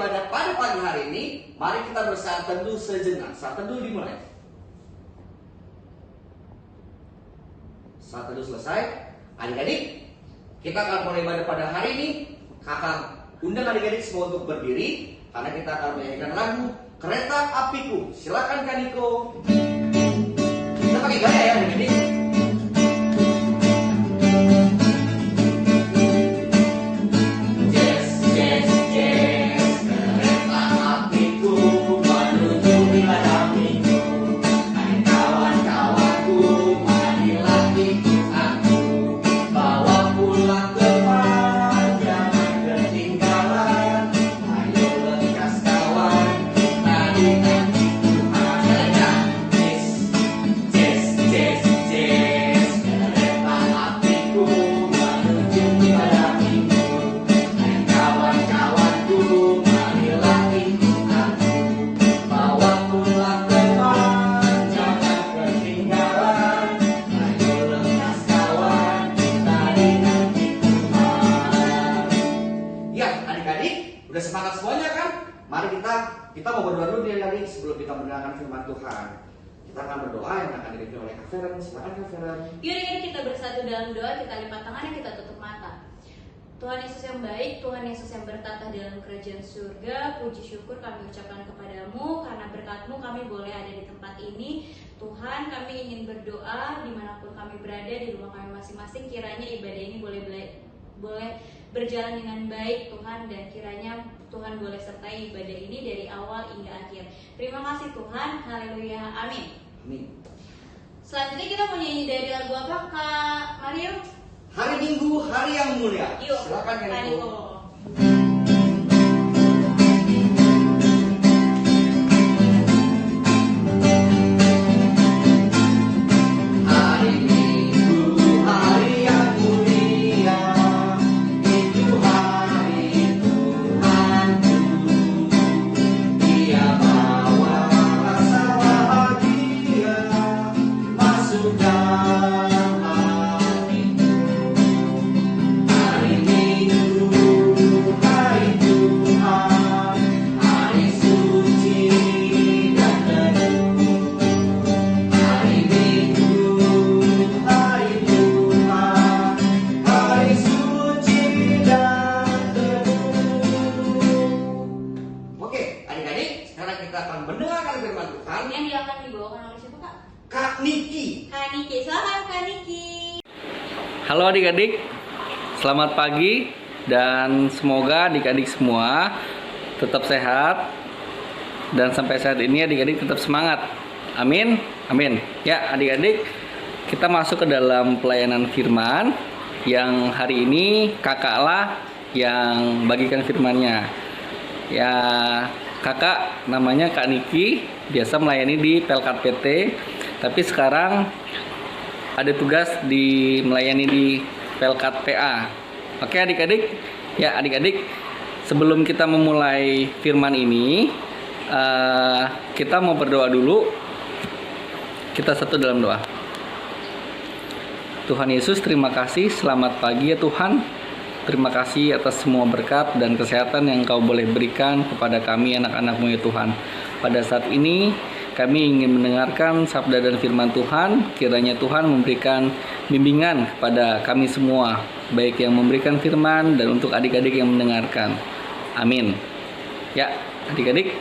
ibadah pada pagi hari ini, mari kita bersaat teduh sejenak. Saat teduh dimulai. Saat teduh selesai, adik-adik, kita akan mulai ibadah pada hari ini. Kakak undang adik-adik semua untuk berdiri, karena kita akan menyanyikan lagu Kereta Apiku. Silakan Kak Niko. Kita pakai gaya ya adik-adik. Udah semangat semuanya kan? Mari kita mau berdoa dulu nih adik sebelum kita mendengarkan firman Tuhan. Kita akan berdoa yang akan dipimpin oleh Kak Feren. Silakan Kak Feren. Yuk kita bersatu dalam doa, kita lipat tangan, kita tutup mata. Tuhan Yesus yang baik, Tuhan Yesus yang bertata dalam kerajaan surga, puji syukur kami ucapkan kepadamu, karena berkat-Mu kami boleh ada di tempat ini. Tuhan, kami ingin berdoa dimanapun kami berada, di rumah kami masing-masing, kiranya ibadah ini boleh berjalan dengan baik Tuhan, dan kiranya Tuhan boleh sertai ibadah ini dari awal hingga akhir. Terima kasih Tuhan, haleluya, amin. Amin. Selanjutnya kita mau nyanyi dari lagu apa Kak Mario? Hari Minggu, hari yang mulia. Yuk, silakan Kak Niko. Halo adik-adik, selamat pagi dan semoga adik-adik semua tetap sehat dan sampai saat ini adik-adik tetap semangat. Amin, amin. Ya adik-adik, kita masuk ke dalam pelayanan firman yang hari ini kakaklah yang bagikan firmannya. Ya kakak namanya Kak Niki, biasa melayani di Pelkat PT, tapi sekarang ada tugas melayani di Pelkat PA. Oke adik-adik, ya adik-adik, sebelum kita memulai firman ini, kita mau berdoa dulu. Kita satu dalam doa. Tuhan Yesus, terima kasih, selamat pagi ya Tuhan. Terima kasih atas semua berkat dan kesehatan yang Kau boleh berikan kepada kami anak-anak-Mu ya Tuhan. Pada saat ini kami ingin mendengarkan sabda dan firman Tuhan. Kiranya Tuhan memberikan bimbingan kepada kami semua, baik yang memberikan firman dan untuk adik-adik yang mendengarkan. Amin. Ya, adik-adik,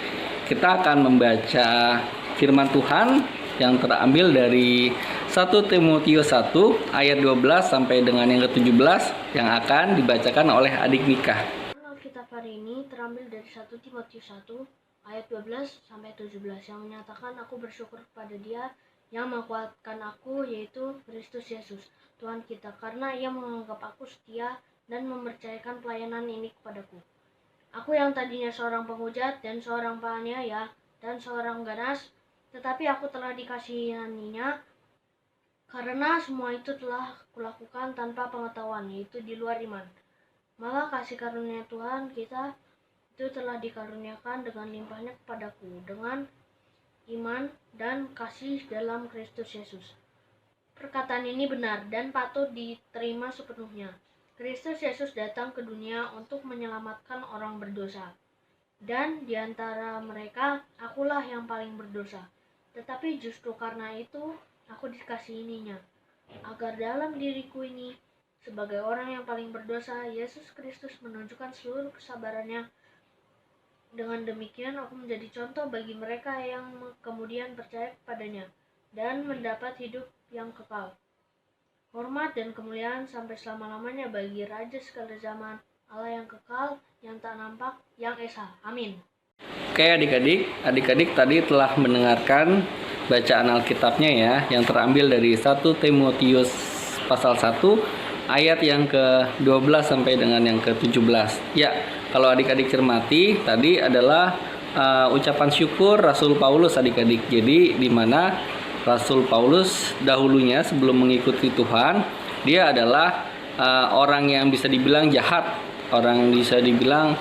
kita akan membaca firman Tuhan yang terambil dari 1 Timotius 1 ayat 12 sampai dengan yang ke-17 yang akan dibacakan oleh adik Mika. Alkitab hari ini terambil dari 1 Timotius 1 ayat 12 sampai 17 yang menyatakan, aku bersyukur kepada Dia yang menguatkan aku, yaitu Kristus Yesus Tuhan kita, karena Ia menganggap aku setia dan mempercayakan pelayanan ini kepadaku. Aku yang tadinya seorang penghujat dan seorang penganiaya dan seorang ganas, tetapi aku telah dikasihaninya, karena semua itu telah kulakukan tanpa pengetahuan, yaitu di luar iman. Maka kasih karunia Tuhan kita itu telah dikaruniakan dengan limpahnya kepadaku dengan iman dan kasih dalam Kristus Yesus. Perkataan ini benar dan patut diterima sepenuhnya. Kristus Yesus datang ke dunia untuk menyelamatkan orang berdosa, Dan di antara mereka, akulah yang paling berdosa. Tetapi justru karena itu, aku dikasih ininya, agar dalam diriku ini, sebagai orang yang paling berdosa, Yesus Kristus menunjukkan seluruh kesabarannya. Dengan demikian, aku menjadi contoh bagi mereka yang kemudian percaya kepadanya dan mendapat hidup yang kekal. Hormat dan kemuliaan sampai selama-lamanya bagi Raja segala zaman, Allah yang kekal, yang tak nampak, yang esa. Amin. Oke adik-adik tadi telah mendengarkan bacaan Alkitabnya ya, yang terambil dari 1 Timotius pasal 1 ayat yang ke-12 sampai dengan yang ke-17. Ya, kalau adik-adik cermati, tadi adalah ucapan syukur Rasul Paulus adik-adik. Jadi di mana Rasul Paulus dahulunya sebelum mengikuti Tuhan, dia adalah orang yang bisa dibilang jahat, orang bisa dibilang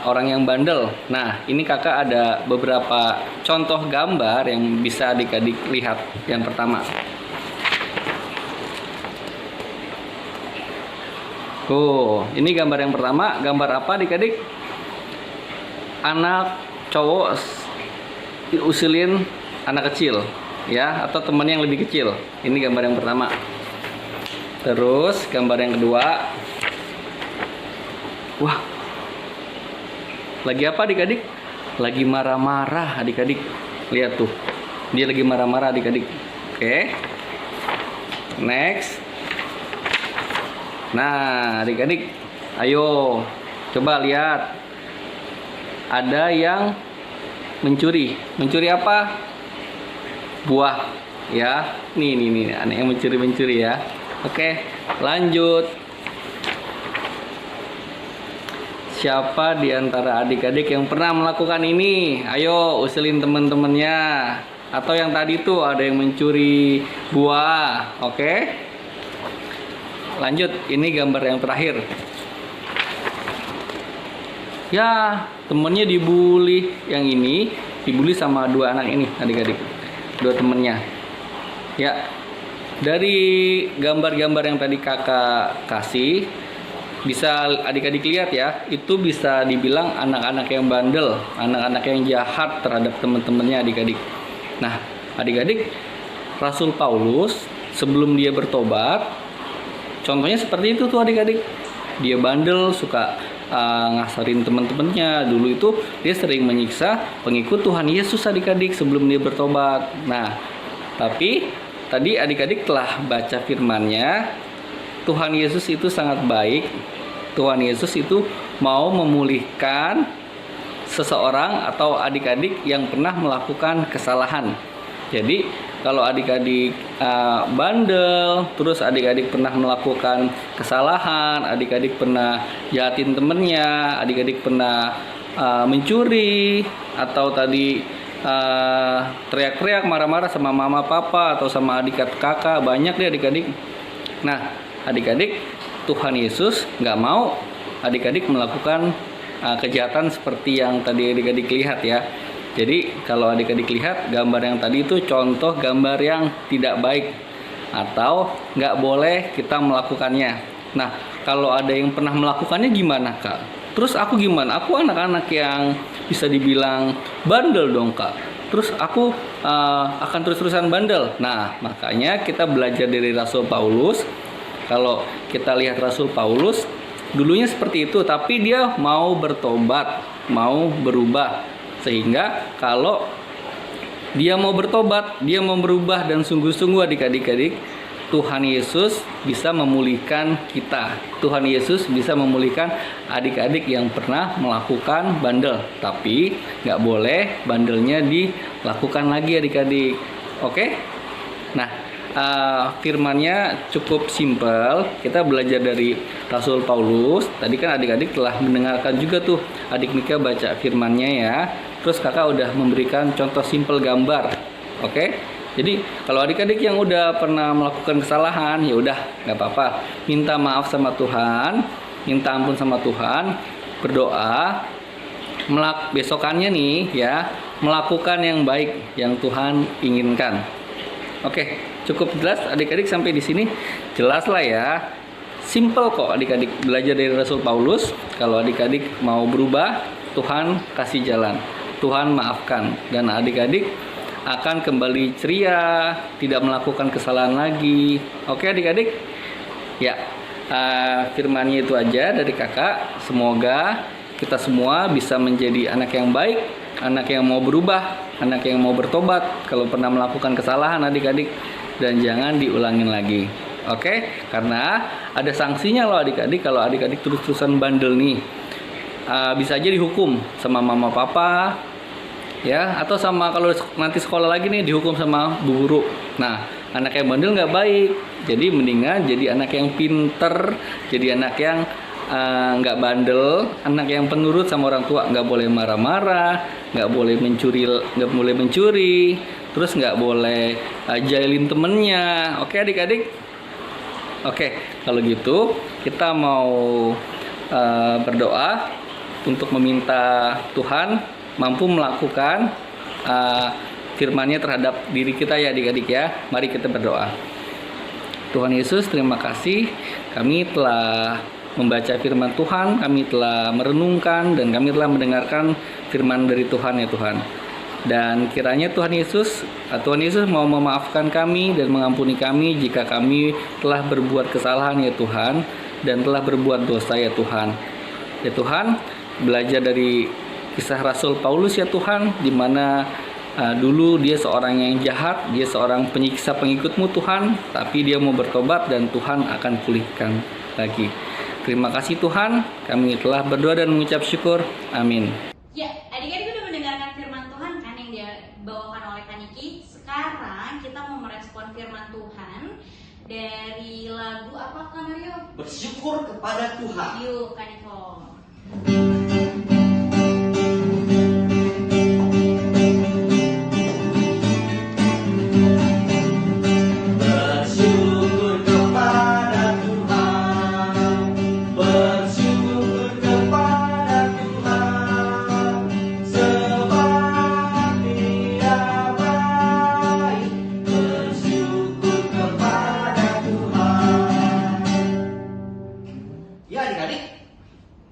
orang yang bandel. Nah, ini kakak ada beberapa contoh gambar yang bisa adik-adik lihat. Yang pertama, ini gambar yang pertama. Gambar apa adik-adik? Anak cowok usilin anak kecil ya, atau teman yang lebih kecil. Ini gambar yang pertama. Terus gambar yang kedua, wah, lagi apa adik-adik? Lagi marah-marah adik-adik. Lihat tuh, dia lagi marah-marah adik-adik. Oke, next. Nah adik-adik, ayo coba lihat. Ada yang mencuri. Mencuri apa? Buah ya. Nih anak yang mencuri ya. Oke, lanjut. Siapa di antara adik-adik yang pernah melakukan ini? Ayo usilin teman-temannya. Atau yang tadi tuh ada yang mencuri buah. Oke, lanjut. Ini gambar yang terakhir. Ya, temennya dibully. Yang ini dibully sama dua anak ini adik-adik, dua temennya. Ya, dari gambar-gambar yang tadi kakak kasih, bisa adik-adik lihat ya, itu bisa dibilang anak-anak yang bandel, anak-anak yang jahat terhadap teman-temannya adik-adik. Nah adik-adik, Rasul Paulus sebelum dia bertobat, contohnya seperti itu tuh adik-adik. Dia bandel, suka ngasarin teman-temannya. Dulu itu dia sering menyiksa pengikut Tuhan Yesus adik-adik sebelum dia bertobat. Nah tapi tadi adik-adik telah baca firman-Nya. Tuhan Yesus itu sangat baik. Tuhan Yesus itu mau memulihkan seseorang atau adik-adik yang pernah melakukan kesalahan. Jadi kalau adik-adik bandel, terus adik-adik pernah melakukan kesalahan, adik-adik pernah jahatin temennya, adik-adik pernah mencuri, atau tadi teriak-teriak marah-marah sama mama papa atau sama adik kakak, banyak deh adik-adik. Nah adik-adik, Tuhan Yesus nggak mau adik-adik melakukan kejahatan seperti yang tadi adik-adik lihat ya. Jadi kalau adik-adik lihat gambar yang tadi itu contoh gambar yang tidak baik atau nggak boleh kita melakukannya. Nah kalau ada yang pernah melakukannya gimana kak? Terus aku gimana? Aku anak-anak yang bisa dibilang bandel dong kak. Terus aku akan terus-terusan bandel. Nah makanya kita belajar dari Rasul Paulus. Kalau kita lihat Rasul Paulus dulunya seperti itu, tapi dia mau bertobat, mau berubah. Sehingga kalau dia mau bertobat, dia mau berubah dan sungguh-sungguh adik-adik, Tuhan Yesus bisa memulihkan kita. Tuhan Yesus bisa memulihkan adik-adik yang pernah melakukan bandel. Tapi nggak boleh bandelnya dilakukan lagi adik-adik. Oke? Nah firmannya cukup simpel. Kita belajar dari Rasul Paulus. Tadi kan adik-adik telah mendengarkan juga tuh adik Mika baca firmannya ya. Terus kakak udah memberikan contoh simpel gambar. Oke? Jadi kalau adik-adik yang udah pernah melakukan kesalahan, ya udah nggak apa-apa. Minta maaf sama Tuhan, minta ampun sama Tuhan, berdoa. Besokannya nih ya, melakukan yang baik yang Tuhan inginkan. Oke, cukup jelas adik-adik sampai di sini? Jelas lah ya. Simple kok adik-adik belajar dari Rasul Paulus. Kalau adik-adik mau berubah, Tuhan kasih jalan, Tuhan maafkan, dan adik-adik akan kembali ceria, tidak melakukan kesalahan lagi. Oke adik-adik? Ya, firmannya itu aja dari kakak. Semoga kita semua bisa menjadi anak yang baik, anak yang mau berubah, anak yang mau bertobat kalau pernah melakukan kesalahan adik-adik, dan jangan diulangin lagi. Oke? Karena ada sanksinya loh adik-adik kalau adik-adik terus-terusan bandel nih. Bisa aja dihukum sama mama papa, ya, atau sama kalau nanti sekolah lagi nih dihukum sama bu guru. Nah, anak yang bandel nggak baik, jadi mendingan jadi anak yang pinter, jadi anak yang nggak bandel, anak yang penurut sama orang tua, nggak boleh marah-marah, nggak boleh mencuri, terus nggak boleh jahilin temennya. Oke adik-adik? Oke, kalau gitu kita mau berdoa untuk meminta Tuhan mampu melakukan firman-Nya terhadap diri kita ya adik-adik ya. Mari kita berdoa. Tuhan Yesus, terima kasih kami telah membaca firman Tuhan, kami telah merenungkan dan kami telah mendengarkan firman dari Tuhan ya Tuhan. Dan kiranya Tuhan Yesus mau memaafkan kami dan mengampuni kami jika kami telah berbuat kesalahan ya Tuhan, dan telah berbuat dosa ya Tuhan. Ya Tuhan, belajar dari kisah Rasul Paulus ya Tuhan, di mana dulu dia seorang yang jahat, dia seorang penyiksa pengikut-Mu Tuhan, tapi dia mau bertobat dan Tuhan akan pulihkan lagi. Terima kasih Tuhan, kami telah berdoa dan mengucap syukur. Amin. Ya, adik-adik udah mendengarkan firman Tuhan kan yang dibawakan oleh Kaniki. Sekarang kita mau merespon firman Tuhan dari lagu apa Kak Mario? Bersyukur kepada Tuhan. Yuk Kaniko. Bersyukur kepada Tuhan, bersyukur kepada Tuhan, sebab Dia baik. Bersyukur kepada Tuhan. Ya adik-adik,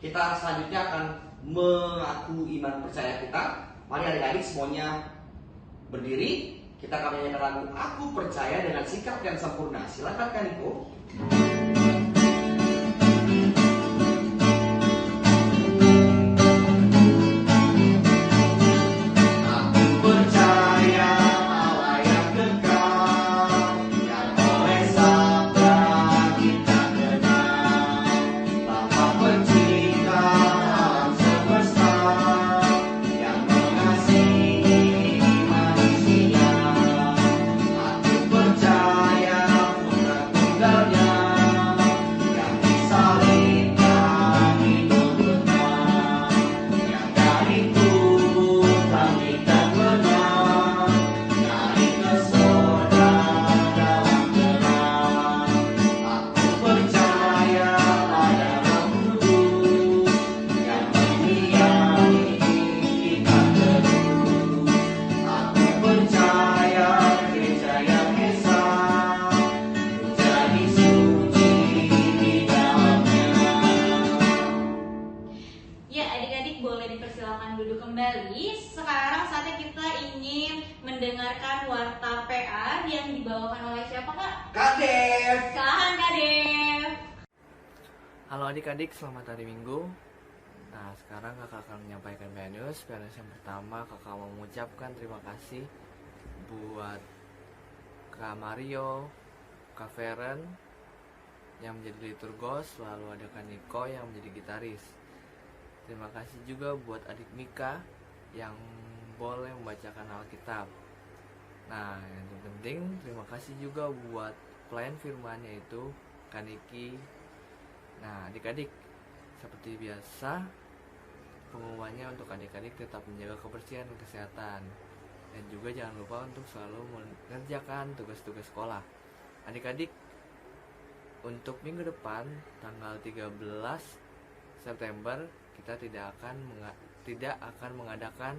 kita selanjutnya akan mengaku iman percaya kita. Mari adik-adik semuanya berdiri. Kita akan menyanyikan lagu Aku Percaya dengan sikap yang sempurna. Silakan Kaniko. Aku percaya Allah yang kekal, yang oleh sabda kita kenal, Bapa pencipta alam semesta, yang mengasihi manusia. Aku percaya putra tunggalnya, yang disalibkan hidup benar, yang dari tubuh kami tak benar, naik ke sorga dalam terang. Aku percaya pada Roh Kudus, yang mengiringi kita terus. Aku percaya gereja yang esa, menjadi suci di dalamnya. Ya, adik-adik boleh dipersilakan duduk kembali. Sekarang saatnya kita ingin mendengarkan warta PA yang dibawakan oleh siapa Kak? Kak Dev. Silahkan Kak Dev. Halo adik-adik, selamat hari Minggu. Nah, sekarang kakak akan menyampaikan PA News. PA News yang pertama, kakak mau mengucapkan terima kasih buat Kak Mario, Kak Feren yang menjadi liturgos, lalu ada Kak Niko yang menjadi gitaris. Terima kasih juga buat adik Mika yang boleh membacakan Alkitab. Nah, yang terpenting terima kasih juga buat pelayan firman yaitu Kaniki. Nah, adik-adik, seperti biasa pengumumannya untuk adik-adik tetap menjaga kebersihan dan kesehatan, dan juga jangan lupa untuk selalu mengerjakan tugas-tugas sekolah. Adik-adik, untuk minggu depan tanggal 13 September kita tidak akan mengadakan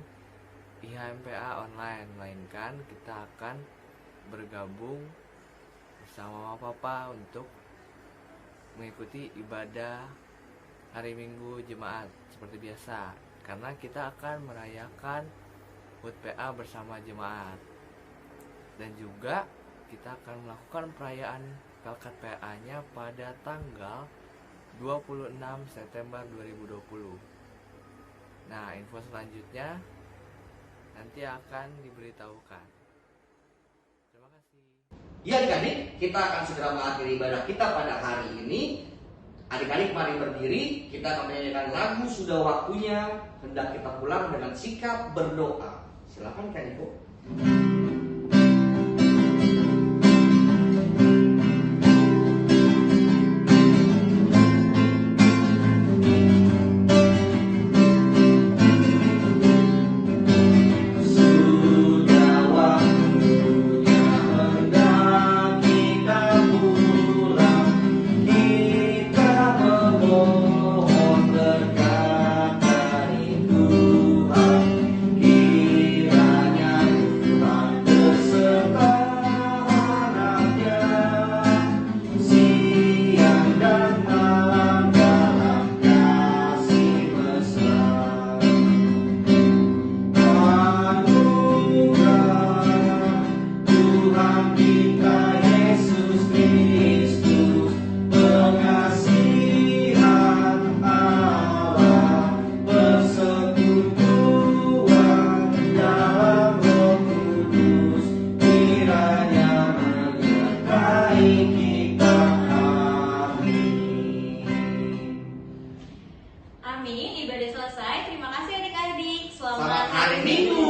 IHMPA online, melainkan kita akan bergabung bersama Mama Papa untuk mengikuti ibadah hari Minggu jemaat seperti biasa. karena kita akan merayakan HUT PA bersama jemaat. Dan juga kita akan melakukan perayaan Pelkat PA-nya pada tanggal 26 September 2020. Nah, info selanjutnya nanti akan diberitahukan. Terima kasih. Ya adik-adik, kita akan segera mengakhiri ibadah kita pada hari ini. Adik-adik mari berdiri, kita akan menyanyikan lagu Sudah Waktunya, hendak kita pulang dengan sikap berdoa. Silakan Kak Niko. Amin, ibadah selesai. Terima kasih adik-adik. Selamat hari Minggu.